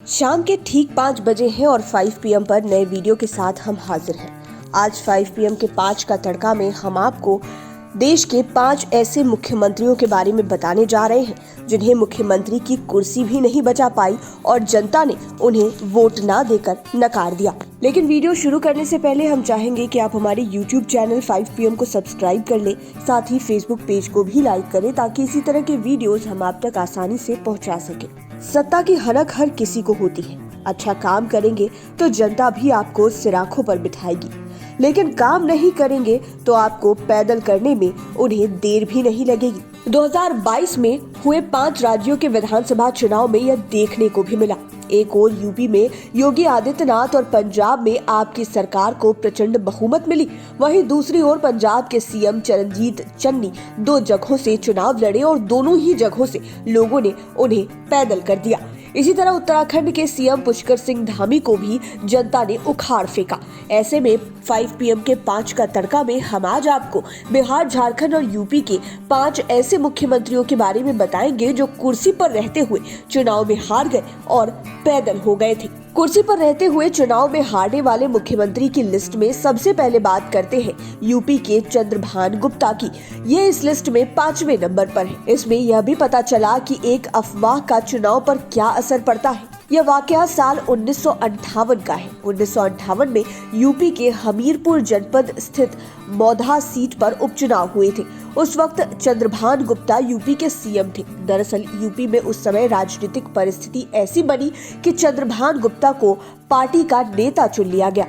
शाम के ठीक 5 बजे हैं और 5 PM पर नए वीडियो के साथ हम हाजिर हैं। आज 5 PM के 5 का तड़का में हम आपको देश के 5 ऐसे मुख्यमंत्रियों के बारे में बताने जा रहे हैं जिन्हें मुख्यमंत्री की कुर्सी भी नहीं बचा पाई और जनता ने उन्हें वोट ना देकर नकार दिया। लेकिन वीडियो शुरू करने से पहले हम चाहेंगे कि आप हमारे YouTube चैनल 5 PM को सब्सक्राइब कर लें, साथ ही Facebook पेज को भी लाइक करें ताकि इसी तरह के वीडियोस हम आप तक आसानी से पहुंचा सके। सत्ता की हनक हर किसी को होती है। अच्छा काम करेंगे तो जनता भी आपको सिराखों पर बिठाएगी, लेकिन काम नहीं करेंगे तो आपको पैदल करने में उन्हें देर भी नहीं लगेगी। 2022 में हुए 5 राज्यों के विधानसभा चुनाव में यह देखने को भी मिला। एक ओर यूपी में योगी आदित्यनाथ और पंजाब में आपकी सरकार को प्रचंड बहुमत मिली, वहीं दूसरी ओर पंजाब के सीएम चरणजीत चन्नी 2 जगहों से चुनाव लड़े और दोनों ही जगहों से लोगों ने उन्हें पैदल कर दिया। इसी तरह उत्तराखंड के सीएम पुष्कर सिंह धामी को भी जनता ने उखाड़ फेंका। ऐसे में 5 PM के 5 का तड़का में हम आज आपको बिहार, झारखंड और यूपी के 5 ऐसे मुख्यमंत्रियों के बारे में बताएंगे जो कुर्सी पर रहते हुए चुनाव में हार गए और पैदल हो गए थे। कुर्सी पर रहते हुए चुनाव में हारने वाले मुख्यमंत्री की लिस्ट में सबसे पहले बात करते हैं यूपी के चंद्रभान गुप्ता की। ये इस लिस्ट में 5वें नंबर पर है। इसमें यह भी पता चला कि एक अफवाह का चुनाव पर क्या असर पड़ता है। यह वाकया साल 1958 का है। 1958 में यूपी के हमीरपुर जनपद स्थित मौधा सीट पर उपचुनाव हुए थे। उस वक्त चंद्रभान गुप्ता यूपी के सीएम थे। दरअसल यूपी में उस समय राजनीतिक परिस्थिति ऐसी बनी कि चंद्रभान गुप्ता को पार्टी का नेता चुन लिया गया।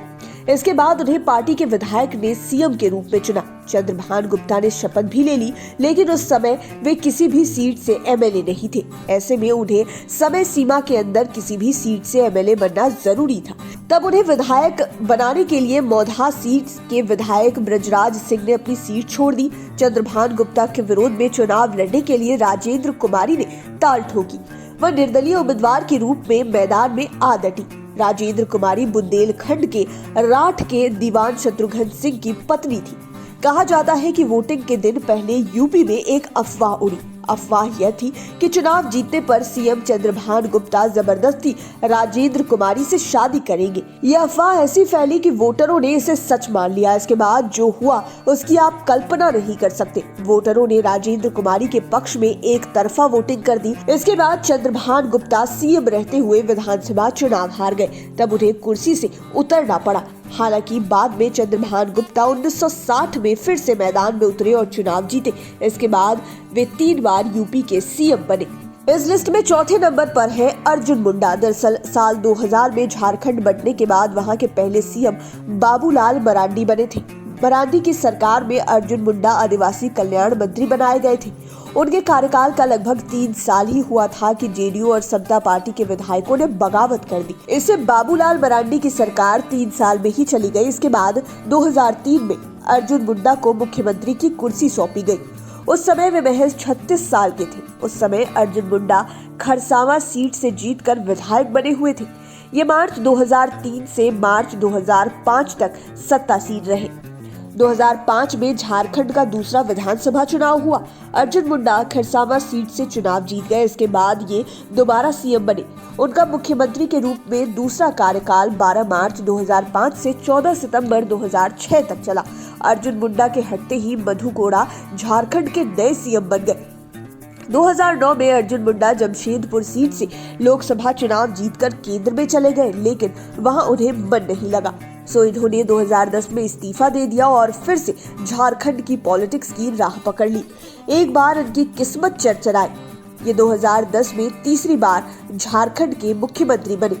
इसके बाद उन्हें पार्टी के विधायक ने सीएम के रूप में चुना। चंद्रभान गुप्ता ने शपथ भी ले ली, लेकिन उस समय वे किसी भी सीट से MLA नहीं थे। ऐसे में उन्हें समय सीमा के अंदर किसी भी सीट से MLA बनना जरूरी था। तब उन्हें विधायक बनाने के लिए मौधा सीट के विधायक ब्रजराज सिंह ने अपनी सीट छोड़ दी। चंद्रभान गुप्ता के विरोध में चुनाव लड़ने के लिए राजेंद्र कुमारी ने ताल ठोकी। वह निर्दलीय उम्मीदवार के रूप में मैदान में आ डटी। राजेंद्र कुमारी बुंदेलखंड के राठ के दीवान शत्रुघ्न सिंह की पत्नी थी। कहा जाता है कि वोटिंग के दिन पहले यूपी में एक अफवाह उड़ी। अफवाह यह थी कि चुनाव जीतने पर सीएम चंद्रभान गुप्ता जबरदस्ती राजेंद्र कुमारी से शादी करेंगे। यह अफवाह ऐसी फैली कि वोटरों ने इसे सच मान लिया। इसके बाद जो हुआ उसकी आप कल्पना नहीं कर सकते। वोटरों ने राजेंद्र कुमारी के पक्ष में एक तरफा वोटिंग कर दी। इसके बाद चंद्रभान गुप्ता सीएम रहते हुए विधानसभा चुनाव हार गए। तब उन्हें कुर्सी से उतरना पड़ा। हालांकि बाद में चंद्रभान गुप्ता 1960 में फिर से मैदान में उतरे और चुनाव जीते। इसके बाद वे 3 बार यूपी के सीएम बने। इस लिस्ट में चौथे नंबर पर है अर्जुन मुंडा। दरअसल साल 2000 में झारखंड बंटने के बाद वहां के पहले सीएम बाबूलाल मरांडी बने थे। मरांडी की सरकार में अर्जुन मुंडा आदिवासी कल्याण मंत्री बनाए गए थे। उनके कार्यकाल का लगभग 3 साल ही हुआ था कि जेडीयू और समता पार्टी के विधायकों ने बगावत कर दी। इससे बाबूलाल मरांडी की सरकार 3 साल में ही चली गई। इसके बाद 2003 में अर्जुन मुंडा को मुख्यमंत्री की कुर्सी सौंपी गई। उस समय वे महज 36 साल के थे। उस समय अर्जुन मुंडा खरसावां सीट से जीतकर विधायक बने हुए थे। ये मार्च 2003 से मार्च 2005 तक सत्तासीन रहे। 2005 में झारखंड का दूसरा विधानसभा चुनाव हुआ। अर्जुन मुंडा खरसावां सीट से चुनाव जीत गए। इसके बाद ये दोबारा सीएम बने। उनका मुख्यमंत्री के रूप में दूसरा कार्यकाल 12 मार्च 2005 से 14 सितंबर 2006 तक चला। अर्जुन मुंडा के हटते ही मधु कोड़ा झारखंड के नए सीएम बन गए। 2009 में अर्जुन मुंडा जमशेदपुर सीट से लोकसभा चुनाव जीतकर केंद्र में चले गए, लेकिन वहां उन्हें मन नहीं लगा। सो इन्होंने 2010 में इस्तीफा दे दिया और फिर से झारखंड की पॉलिटिक्स की राह पकड़ ली। एक बार इनकी किस्मत चरचराई। ये 2010 में तीसरी बार झारखंड के मुख्यमंत्री बने।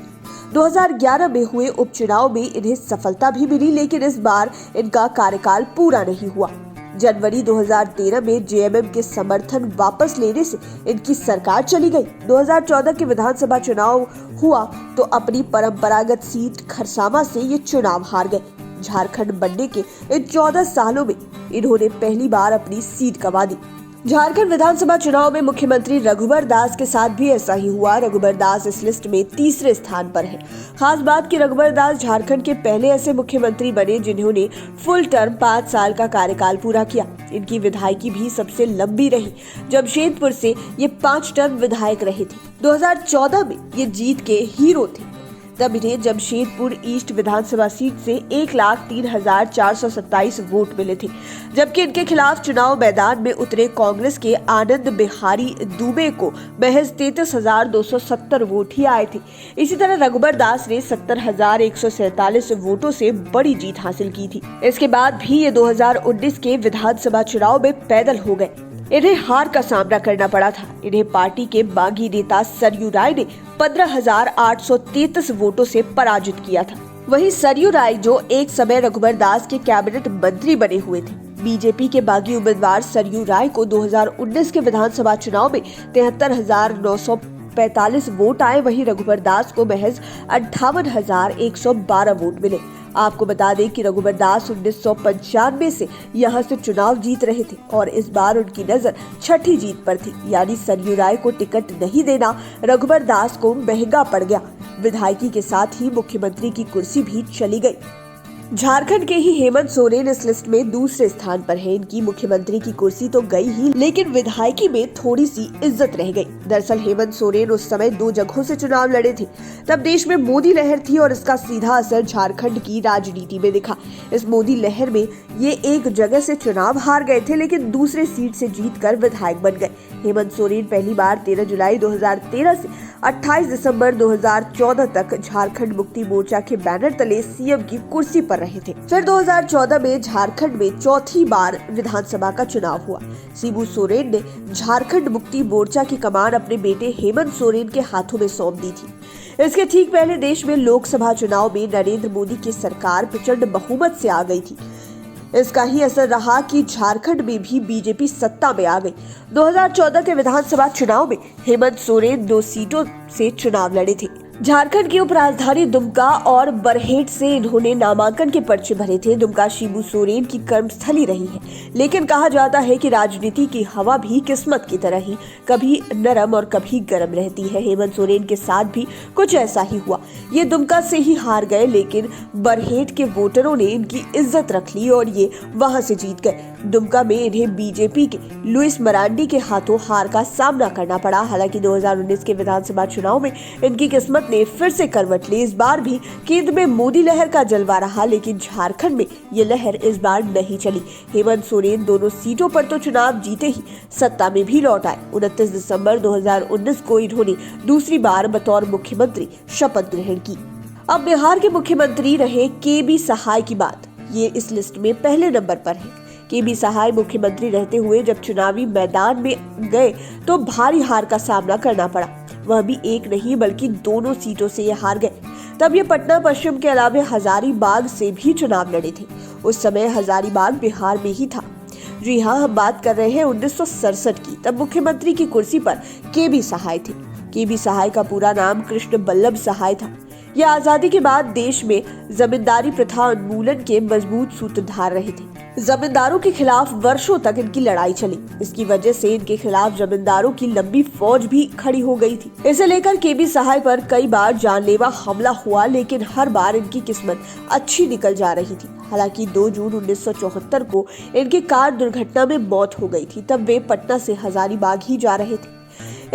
2011 में हुए उपचुनाव में इन्हें सफलता भी मिली, लेकिन इस बार इनका कार्यकाल पूरा नहीं हुआ। जनवरी 2013 में जेएमएम के समर्थन वापस लेने से इनकी सरकार चली गई। 2014 के विधानसभा चुनाव हुआ तो अपनी परंपरागत सीट खरसावां से ये चुनाव हार गए। झारखंड बनने के इन 14 सालों में इन्होंने पहली बार अपनी सीट गंवा दी। झारखंड विधानसभा चुनाव में मुख्यमंत्री रघुबर दास के साथ भी ऐसा ही हुआ। रघुबर दास इस लिस्ट में तीसरे स्थान पर है। खास बात कि रघुबर दास झारखंड के पहले ऐसे मुख्यमंत्री बने जिन्होंने फुल टर्म 5 साल का कार्यकाल पूरा किया। इनकी विधायकी भी सबसे लंबी रही। जमशेदपुर से ये 5 टर्म विधायक रहे थे। 2014 में ये जीत के हीरो थे। तब इन्हें जमशेदपुर ईस्ट विधानसभा सीट से 1,03,427 वोट मिले थे, जबकि इनके खिलाफ चुनाव मैदान में उतरे कांग्रेस के आनंद बिहारी दुबे को महज 33,270 वोट ही आए थे। इसी तरह रघुबर दास ने 70,147 वोटों से बड़ी जीत हासिल की थी। इसके बाद भी ये 2019 के विधानसभा चुनाव में पैदल हो गए। इन्हें हार का सामना करना पड़ा था। इन्हें पार्टी के बागी नेता सरयू राय ने 15,833 वोटों से पराजित किया था। वहीं सरयू राय, जो एक समय रघुबर दास के कैबिनेट मंत्री बने हुए थे, बीजेपी के बागी उम्मीदवार सरयू राय को 2019 के विधानसभा चुनाव में 73,945 वोट आए। वहीं रघुबर दास को महज 58,112 वोट मिले। आपको बता दें कि रघुबर दास 1995 से यहां से चुनाव जीत रहे थे और इस बार उनकी नजर छठी जीत पर थी, यानी सरयू राय को टिकट नहीं देना रघुबर दास को महंगा पड़ गया। विधायकी के साथ ही मुख्यमंत्री की कुर्सी भी चली गई। झारखंड के ही हेमंत सोरेन इस लिस्ट में दूसरे स्थान पर है। इनकी मुख्यमंत्री की कुर्सी तो गई ही, लेकिन विधायकी में थोड़ी सी इज्जत रह गई। दरअसल हेमंत सोरेन उस समय 2 जगहों से चुनाव लड़े थे। तब देश में मोदी लहर थी और इसका सीधा असर झारखंड की राजनीति में दिखा। इस मोदी लहर में ये एक जगह से चुनाव हार गए थे, लेकिन दूसरे सीट से जीतकर विधायक बन गए। हेमंत सोरेन पहली बार 13 जुलाई 2013 से 28 दिसंबर 2014 तक झारखंड मुक्ति मोर्चा के बैनर तले सीएम की कुर्सी पर रहे थे। फिर 2014 में झारखंड में चौथी बार विधानसभा का चुनाव हुआ। शिबू सोरेन ने झारखंड मुक्ति मोर्चा की कमान अपने बेटे हेमंत सोरेन के हाथों में सौंप दी थी। इसके ठीक पहले देश में लोकसभा चुनाव में नरेंद्र मोदी की सरकार प्रचंड बहुमत से आ गई थी। इसका ही असर रहा कि झारखंड में भी बीजेपी सत्ता में आ गई। 2014 के विधानसभा चुनाव में हेमंत सोरेन 2 सीटों से चुनाव लड़े थे। झारखंड की उपराजधानी दुमका और बरहेट से इन्होंने नामांकन के पर्चे भरे थे। दुमका शिबू सोरेन की कर्मस्थली रही है, लेकिन कहा जाता है कि राजनीति की हवा भी किस्मत की तरह ही कभी नरम और कभी गर्म रहती है। हेमंत सोरेन के साथ भी कुछ ऐसा ही हुआ। ये दुमका से ही हार गए, लेकिन बरहेट के वोटरों ने इनकी इज्जत रख ली और ये वहां से जीत गए। दुमका में इन्हें बीजेपी के लुइस मरांडी के हाथों हार का सामना करना पड़ा। हालांकि 2019 के विधानसभा चुनाव में इनकी किस्मत ने फिर से करवट ली। इस बार भी केंद्र में मोदी लहर का जलवा रहा, लेकिन झारखंड में ये लहर इस बार नहीं चली। हेमंत सोरेन दोनों सीटों पर तो चुनाव जीते ही सत्ता में भी लौट आए। 29 दिसंबर 2019 को इन्होंने दूसरी बार बतौर मुख्यमंत्री शपथ ग्रहण की। अब बिहार के मुख्यमंत्री रहे के.बी. सहाय की बात। ये इस लिस्ट में पहले नंबर पर है। के.बी. सहाय मुख्यमंत्री रहते हुए जब चुनावी मैदान में गए तो भारी हार का सामना करना पड़ा। वह भी एक नहीं बल्कि दोनों सीटों से ये हार गए। तब ये पटना पश्चिम के अलावा हजारीबाग से भी चुनाव लड़े थे। उस समय हजारीबाग बिहार में ही था। जी हाँ, हम बात कर रहे हैं 1967 की। तब मुख्यमंत्री की कुर्सी पर के.बी. सहाय थे। के.बी. सहाय का पूरा नाम कृष्ण बल्लभ सहाय था। यह आजादी के बाद देश में जमींदारी प्रथा उन्मूलन के मजबूत सूत्रधार रहे थे। जमींदारों के खिलाफ वर्षों तक इनकी लड़ाई चली। इसकी वजह से इनके खिलाफ जमींदारों की लंबी फौज भी खड़ी हो गई थी। इसे लेकर के.बी. सहाय पर कई बार जानलेवा हमला हुआ, लेकिन हर बार इनकी किस्मत अच्छी निकल जा रही थी। हालांकि 2 जून 1974 को इनकी कार दुर्घटना में मौत हो गई थी। तब वे पटना से हजारीबाग ही जा रहे थे।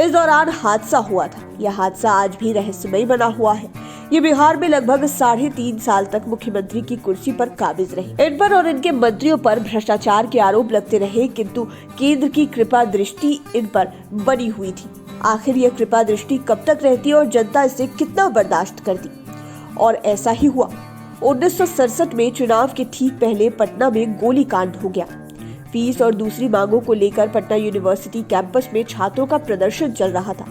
इस दौरान हादसा हुआ था। यह हादसा आज भी रहस्यमय बना हुआ है। ये बिहार में लगभग 3.5 साल तक मुख्यमंत्री की कुर्सी पर काबिज रहे। इन पर और इनके मंत्रियों पर भ्रष्टाचार के आरोप लगते रहे, किंतु केंद्र की कृपा दृष्टि इन पर बनी हुई थी। आखिर यह कृपा दृष्टि कब तक रहती और जनता इसे कितना बर्दाश्त करती? और ऐसा ही हुआ। 1967 में चुनाव के ठीक पहले पटना में गोलीकांड हो गया। फीस और दूसरी मांगों को लेकर पटना यूनिवर्सिटी कैंपस में छात्रों का प्रदर्शन चल रहा था।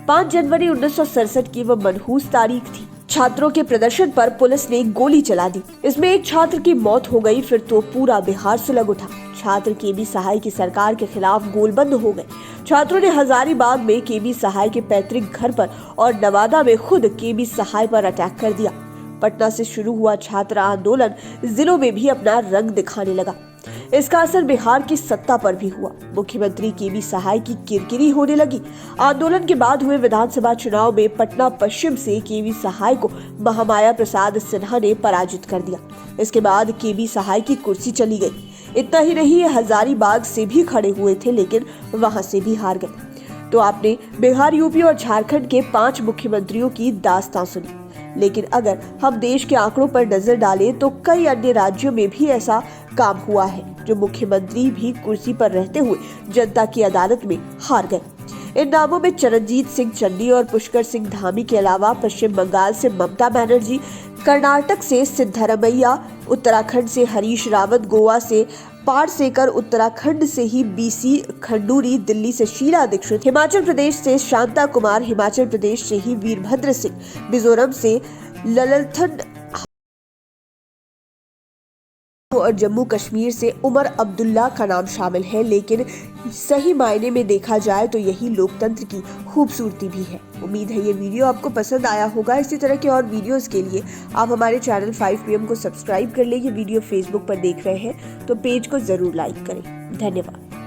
5 जनवरी 1967 की वह मनहूस तारीख थी। छात्रों के प्रदर्शन पर पुलिस ने गोली चला दी। इसमें एक छात्र की मौत हो गई। फिर तो पूरा बिहार सुलग उठा। छात्र के.बी. सहाय की सरकार के खिलाफ गोलबंद हो गए। छात्रों ने हजारीबाग में के.बी. सहाय के पैतृक घर पर और नवादा में खुद के.बी. सहाय पर अटैक कर दिया। पटना से शुरू हुआ छात्र आंदोलन जिलों में भी अपना रंग दिखाने लगा। इसका असर बिहार की सत्ता पर भी हुआ। मुख्यमंत्री केबी सहाय की किरकिरी होने लगी। आंदोलन के बाद हुए विधानसभा चुनाव में पटना पश्चिम से केबी सहाय को महामाया प्रसाद सिन्हा ने पराजित कर दिया। इसके बाद केबी सहाय की कुर्सी चली गई। इतना ही नहीं, हजारीबाग से भी खड़े हुए थे, लेकिन वहां से भी हार गए। तो आपने बिहार, यूपी और झारखंड के 5 मुख्यमंत्रियों की दास्तां सुनी, लेकिन अगर हम देश के आंकड़ों पर नजर डालें तो कई अन्य राज्यों में भी ऐसा काम हुआ है, जो मुख्यमंत्री भी कुर्सी पर रहते हुए जनता की अदालत में हार गए। इन नामों में चरणजीत सिंह चन्नी और पुष्कर सिंह धामी के अलावा पश्चिम बंगाल से ममता बनर्जी, कर्नाटक से सिद्धरमैया, उत्तराखंड से हरीश रावत, गोवा से पारसेकर, उत्तराखंड से ही बीसी खंडूरी, दिल्ली से शीला दीक्षित, हिमाचल प्रदेश से शांता कुमार, हिमाचल प्रदेश से ही वीरभद्र सिंह, मिजोरम से ललथन और जम्मू कश्मीर से उमर अब्दुल्ला का नाम शामिल है। लेकिन सही मायने में देखा जाए तो यही लोकतंत्र की खूबसूरती भी है। उम्मीद है ये वीडियो आपको पसंद आया होगा। इसी तरह के और वीडियोस के लिए आप हमारे चैनल 5 PM को सब्सक्राइब कर लें। ये वीडियो फेसबुक पर देख रहे हैं तो पेज को जरूर लाइक करें। धन्यवाद।